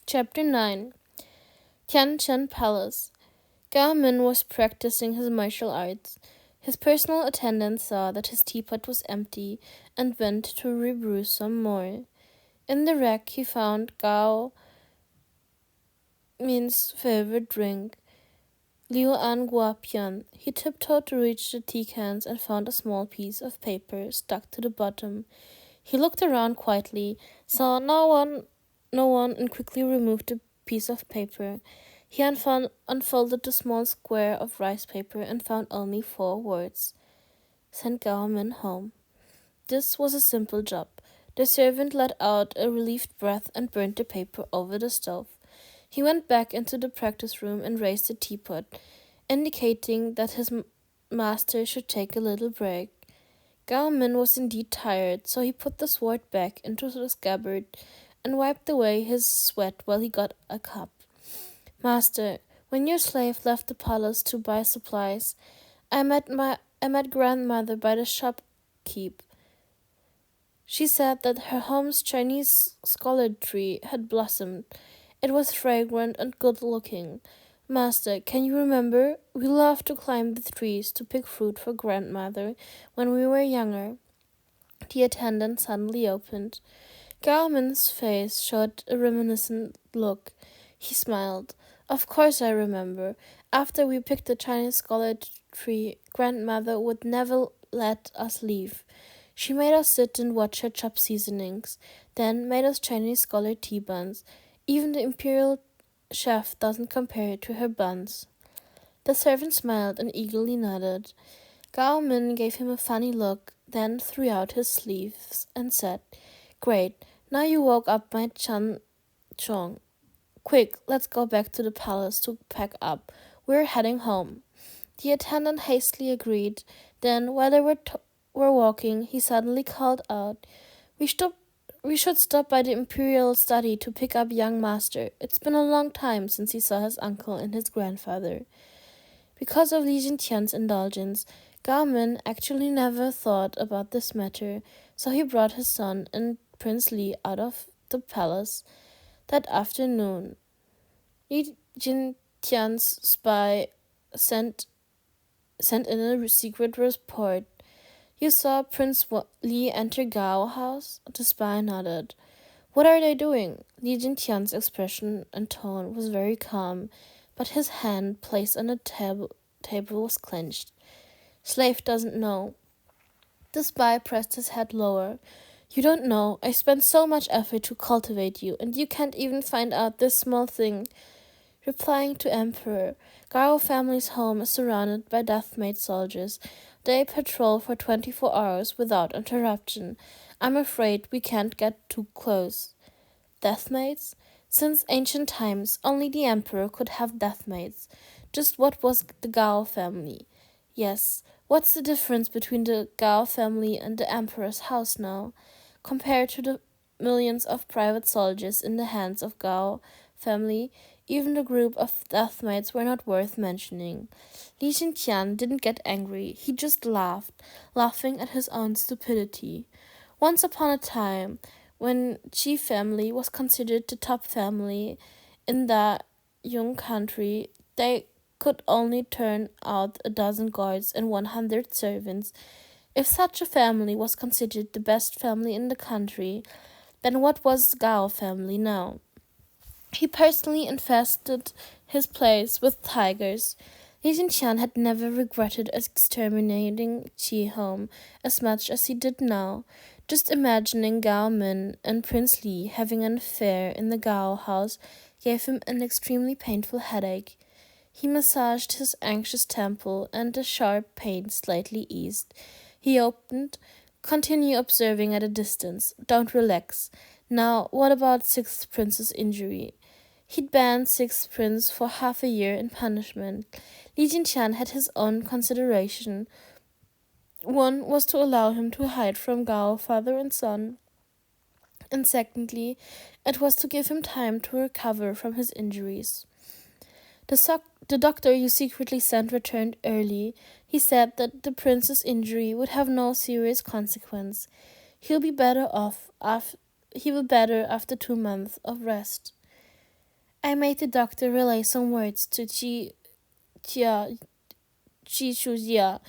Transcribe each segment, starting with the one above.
Chapter 9 Tianchen Palace. Gao Min was practicing his martial arts. His personal attendant saw that his teapot was empty and went to rebrew some more. In the rack he found Gao Min's favorite drink, Liu An Guapian. He tiptoed to reach the tea cans and found a small piece of paper stuck to the bottom. He looked around quietly, saw no one, and quickly removed the piece of paper. He unfolded the small square of rice paper and found only 4 words. Send Gao Min home. This was a simple job. The servant let out a relieved breath and burned the paper over the stove. He went back into the practice room and raised the teapot, indicating that his master should take a little break. Gao Min was indeed tired, so he put the sword back into the scabbard and wiped away his sweat while he got a cup. Master, when your slave left the palace to buy supplies, I met grandmother by the shopkeep. She said that her home's Chinese scholar tree had blossomed. It was fragrant and good-looking. Master, can you remember? We loved to climb the trees to pick fruit for grandmother when we were younger. The attendant suddenly opened. Gao Min's face showed a reminiscent look. He smiled. Of course I remember. After we picked the Chinese scholar tree, grandmother would never let us leave. She made us sit and watch her chop seasonings, then made us Chinese scholar tea buns. Even the imperial chef doesn't compare to her buns. The servant smiled and eagerly nodded. Gao Min gave him a funny look, then threw out his sleeves and said, Great, now you woke up my Chan Chong. Quick, let's go back to the palace to pack up. We're heading home. The attendant hastily agreed. Then, while they were walking, he suddenly called out, We should stop by the imperial study to pick up young master. It's been a long time since he saw his uncle and his grandfather. Because of Li Jintian's indulgence, Gao Min actually never thought about this matter, so he brought his son and Prince Li out of the palace that afternoon. Li Jintian's spy sent in a secret report. You saw Prince Li enter Gao house? The spy nodded. What are they doing? Li Jintian's expression and tone was very calm, but his hand placed on the table was clenched. Slave doesn't know. The spy pressed his head lower. You don't know. I spent so much effort to cultivate you, and you can't even find out this small thing. Replying to Emperor, Gao family's home is surrounded by death-mate soldiers. They patrol for 24 hours without interruption. I'm afraid we can't get too close. Deathmates? Since ancient times, only the emperor could have deathmates. Just what was the Gao family? Yes, what's the difference between the Gao family and the emperor's house now? Compared to the millions of private soldiers in the hands of Gao family, even the group of deathmates were not worth mentioning. Li Xintian didn't get angry, he just laughed, laughing at his own stupidity. Once upon a time, when Qi family was considered the top family in the Yung country, they could only turn out a dozen guards and 100 servants. If such a family was considered the best family in the country, then what was the Gao family now? He personally infested his place with tigers. Li Jintian had never regretted exterminating Qi home as much as he did now. Just imagining Gao Min and Prince Li having an affair in the Gao house gave him an extremely painful headache. He massaged his anxious temple, and the sharp pain slightly eased. He opened, Continue observing at a distance. Don't relax. Now, what about Sixth Prince's injury? He'd banned Sixth Prince for half a year in punishment. Li Jintian had his own consideration. One was to allow him to hide from Gao, father and son. And secondly, it was to give him time to recover from his injuries. The doctor you secretly sent returned early. He said that the prince's injury would have no serious consequence. He will better after 2 months of rest. I made the doctor relay some words to Tia, Chi Shujia.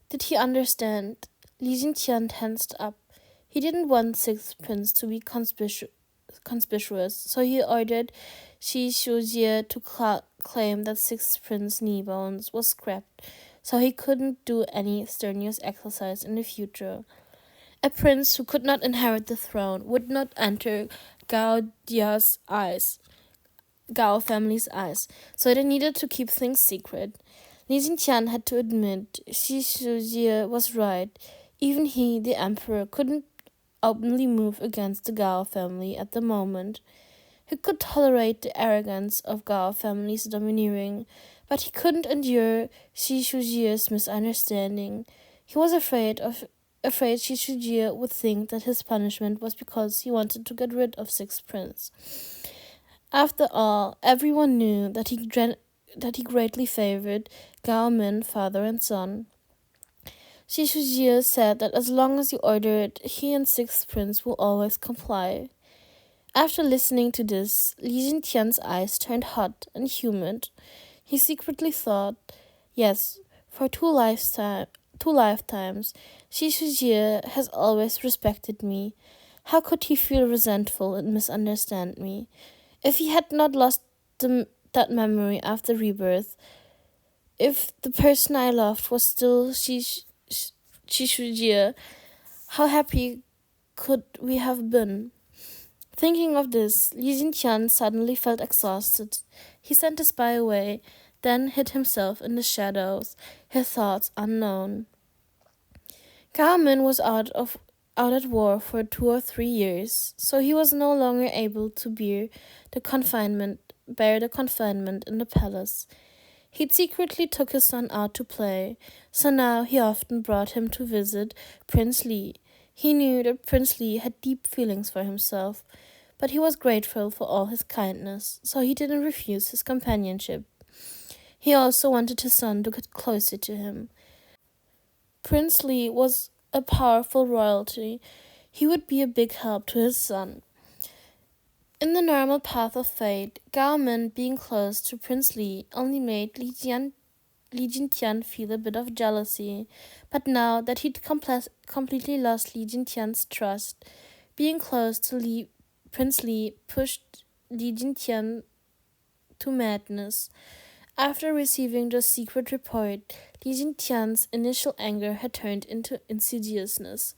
Did he understand? Li Jintian tensed up. He didn't want Sixth Prince to be conspicuous, so he ordered Shi Shujie to claim that Sixth Prince's knee bones was scrapped, so he couldn't do any strenuous exercise in the future. A prince who could not inherit the throne would not enter Gao family's eyes, so they needed to keep things secret. Li Jintian had to admit Shi Shujie was right. Even he, the emperor, couldn't openly move against the Gao family at the moment. He could tolerate the arrogance of Gao family's domineering, but he couldn't endure Shi Shujie's misunderstanding. He was afraid Shi Shujie would think that his punishment was because he wanted to get rid of Sixth Prince. After all, everyone knew that he greatly favored Gao Men, father and son. Shi Shujie said that as long as you order it, he and Sixth Prince will always comply. After listening to this, Li Jintian's eyes turned hot and humid. He secretly thought, yes, for two lifetimes, Shi Shujie has always respected me. How could he feel resentful and misunderstand me? If he had not lost that memory after rebirth, if the person I loved was still Shi Shujie, how happy could we have been? Thinking of this, Li Jintian suddenly felt exhausted. He sent a spy away, then hid himself in the shadows, his thoughts unknown. Gao Men was out at war for 2 or 3 years, so he was no longer able to bear the confinement in the palace. He'd secretly took his son out to play, so now he often brought him to visit Prince Li. He knew that Prince Li had deep feelings for himself, but he was grateful for all his kindness, so he didn't refuse his companionship. He also wanted his son to get closer to him. Prince Li was a powerful royalty. He would be a big help to his son. In the normal path of fate, Gao Men being close to Prince Li only made Li Jintian feel a bit of jealousy, but now that he'd completely lost Li Jintian's trust, being close to Prince Li pushed Li Jintian to madness. After receiving the secret report, Li Jintian's initial anger had turned into insidiousness.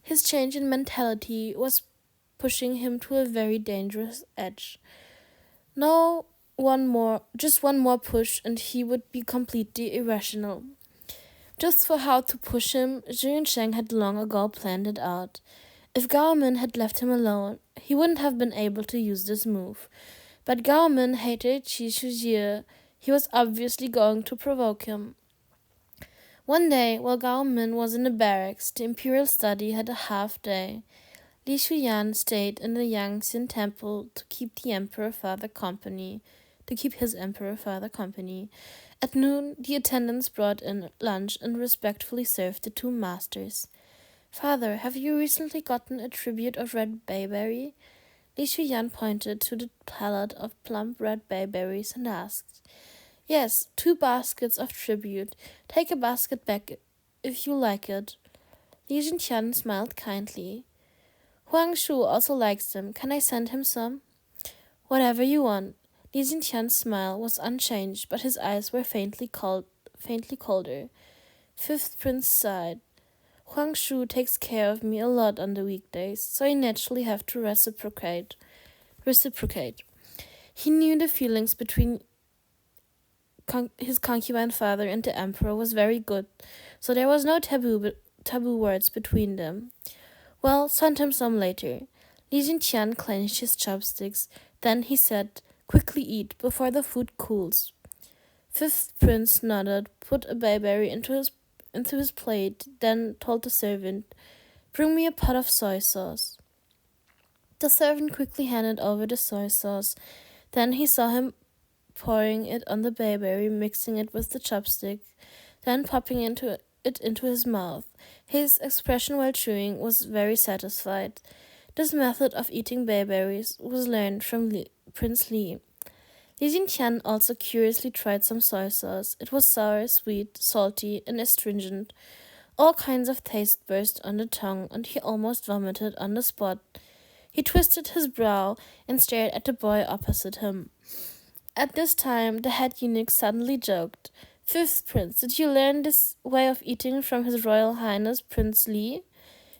His change in mentality was pushing him to a very dangerous edge. Just one more push and he would be completely irrational. Just for how to push him, Zhu Yunsheng had long ago planned it out. If Gao Men had left him alone, he wouldn't have been able to use this move. But Gao Men hated Shi Shujie. He was obviously going to provoke him. One day, while Gao Men was in the barracks, the imperial study had a half day. Li Shuyan stayed in the Yangxin temple to keep his emperor father company. At noon, the attendants brought in lunch and respectfully served the two masters. "Father, have you recently gotten a tribute of red bayberry?" Li Shuyan pointed to the pallet of plump red bayberries and asked. "Yes, 2 baskets of tribute. Take a basket back if you like it." Li Jintian smiled kindly. "Huang Shu also likes them. Can I send him some?" "Whatever you want." Li Jintian's smile was unchanged, but his eyes were faintly colder. Fifth Prince sighed. "Huang Shu takes care of me a lot on the weekdays, so I naturally have to reciprocate. He knew the feelings between his concubine father and the emperor was very good, so there was no taboo words between them. "Well, send him some later." Li Jintian clenched his chopsticks. Then he said, "Quickly eat, before the food cools." Fifth Prince nodded, put a bayberry into his plate, then told the servant, "Bring me a pot of soy sauce." The servant quickly handed over the soy sauce. Then he saw him pouring it on the bayberry, mixing it with the chopstick, then popping it into his mouth. His expression while chewing was very satisfied. This method of eating bayberries was learned from Prince Li. Li Jintian also curiously tried some soy sauce. It was sour, sweet, salty, and astringent. All kinds of taste burst on the tongue, and he almost vomited on the spot. He twisted his brow and stared at the boy opposite him. At this time, the head eunuch suddenly joked, "Fifth Prince, did you learn this way of eating from His Royal Highness Prince Li?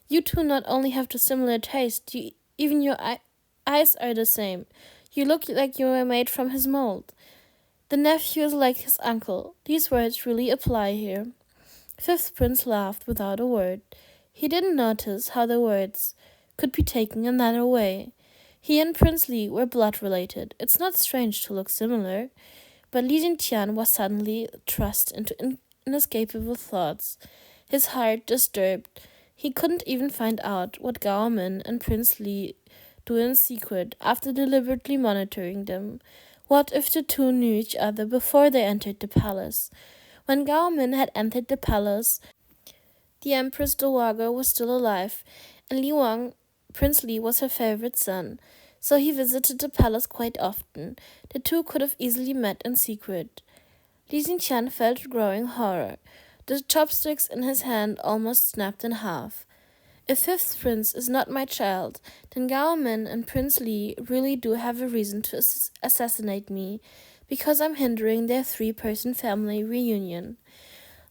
You two not only have the similar taste, even your eyes are the same. You look like you were made from his mold. The nephew is like his uncle. These words really apply here." Fifth Prince laughed without a word. He didn't notice how the words could be taken another way. He and Prince Li were blood related. It's not strange to look similar. But Li Jintian was suddenly thrust into inescapable thoughts. His heart disturbed. He couldn't even find out what Gao Min and Prince Li do in secret after deliberately monitoring them. What if the two knew each other before they entered the palace? When Gao Min had entered the palace, the Empress Dowager was still alive, and Li Wang, Prince Li, was her favorite son, so he visited the palace quite often. The two could have easily met in secret. Li Xinqian felt growing horror. The chopsticks in his hand almost snapped in half. If Fifth Prince is not my child, then Gao Min and Prince Li really do have a reason to assassinate me, because I'm hindering their three-person family reunion.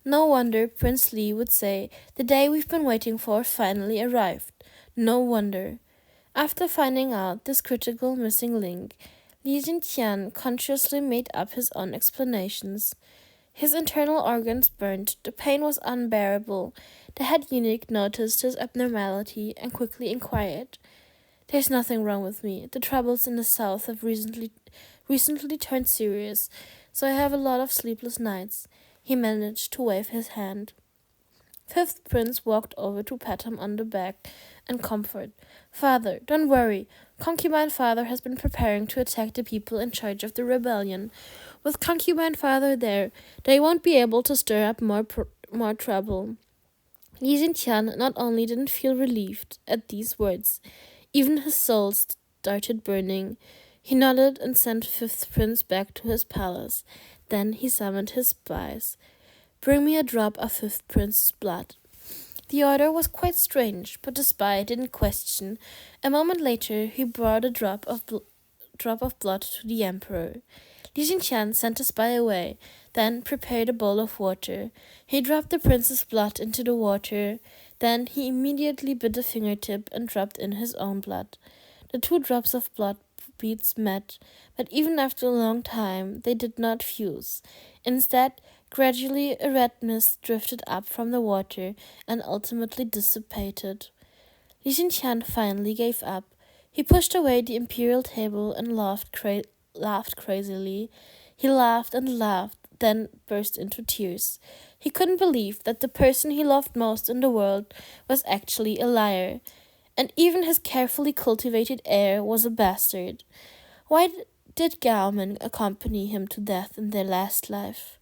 No wonder Prince Li would say, "The day we've been waiting for finally arrived." No wonder. After finding out this critical missing link, Li Jintian consciously made up his own explanations. His internal organs burned, the pain was unbearable. The head eunuch noticed his abnormality and quickly inquired, "There's nothing wrong with me. The troubles in the south have recently turned serious, so I have a lot of sleepless nights." He managed to wave his hand. Fifth Prince walked over to pat him on the back and comfort. "Father, don't worry. Concubine Father has been preparing to attack the people in charge of the rebellion. With Concubine Father there, they won't be able to stir up more trouble." Li Jintian not only didn't feel relieved at these words, even his soul started burning. He nodded and sent Fifth Prince back to his palace. Then he summoned his spies. "Bring me a drop of Fifth Prince's blood." The order was quite strange, but the spy didn't question. A moment later, he brought a drop of blood to the emperor. Li Jinqian sent the spy away, then prepared a bowl of water. He dropped the prince's blood into the water. Then he immediately bit a fingertip and dropped in his own blood. The two drops of blood beads met, but even after a long time, they did not fuse. Instead, gradually a red mist drifted up from the water and ultimately dissipated. Li Jintian finally gave up. He pushed away the imperial table and laughed crazily. He laughed and laughed, then burst into tears. He couldn't believe that the person he loved most in the world was actually a liar. And even his carefully cultivated heir was a bastard. Why did Gao Min accompany him to death in their last life?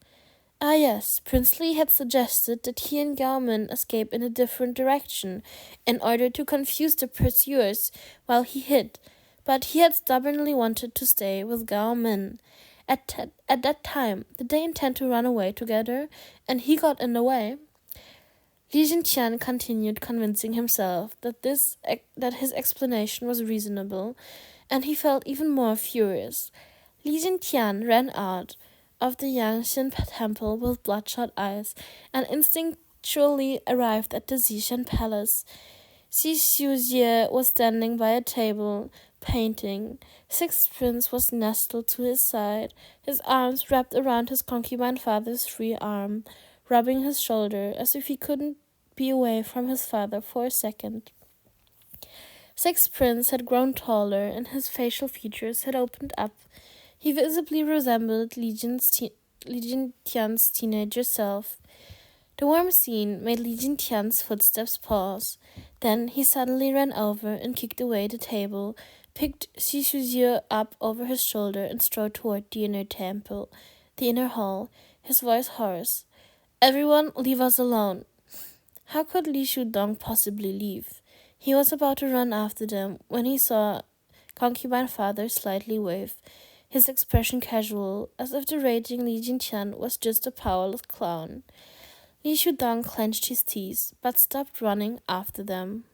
Ah yes, Prince Li had suggested that he and Gao Min escape in a different direction in order to confuse the pursuers while he hid, but he had stubbornly wanted to stay with Gao Min. At that time, did they intend to run away together, and he got in the way? Li Jintian continued convincing himself that his explanation was reasonable, and he felt even more furious. Li Jintian ran out of the Yangxian temple with bloodshot eyes and instinctually arrived at the Xishan palace. Xi Xiujie was standing by a table, painting. Sixth Prince was nestled to his side, his arms wrapped around his concubine father's free arm, rubbing his shoulder as if he couldn't be away from his father for a second. Sixth Prince had grown taller, and his facial features had opened up. He visibly resembled Li Jintian's teenager self. The warm scene made Li Jintian's footsteps pause. Then he suddenly ran over and kicked away the table, picked Xi Xiujie up over his shoulder, and strode toward the inner hall, his voice hoarse. "Everyone, leave us alone." How could Li Shudong possibly leave? He was about to run after them when he saw Concubine Father slightly wave. his expression casual, as if the raging Li Jintian was just a powerless clown. Li Shudang clenched his teeth, but stopped running after them.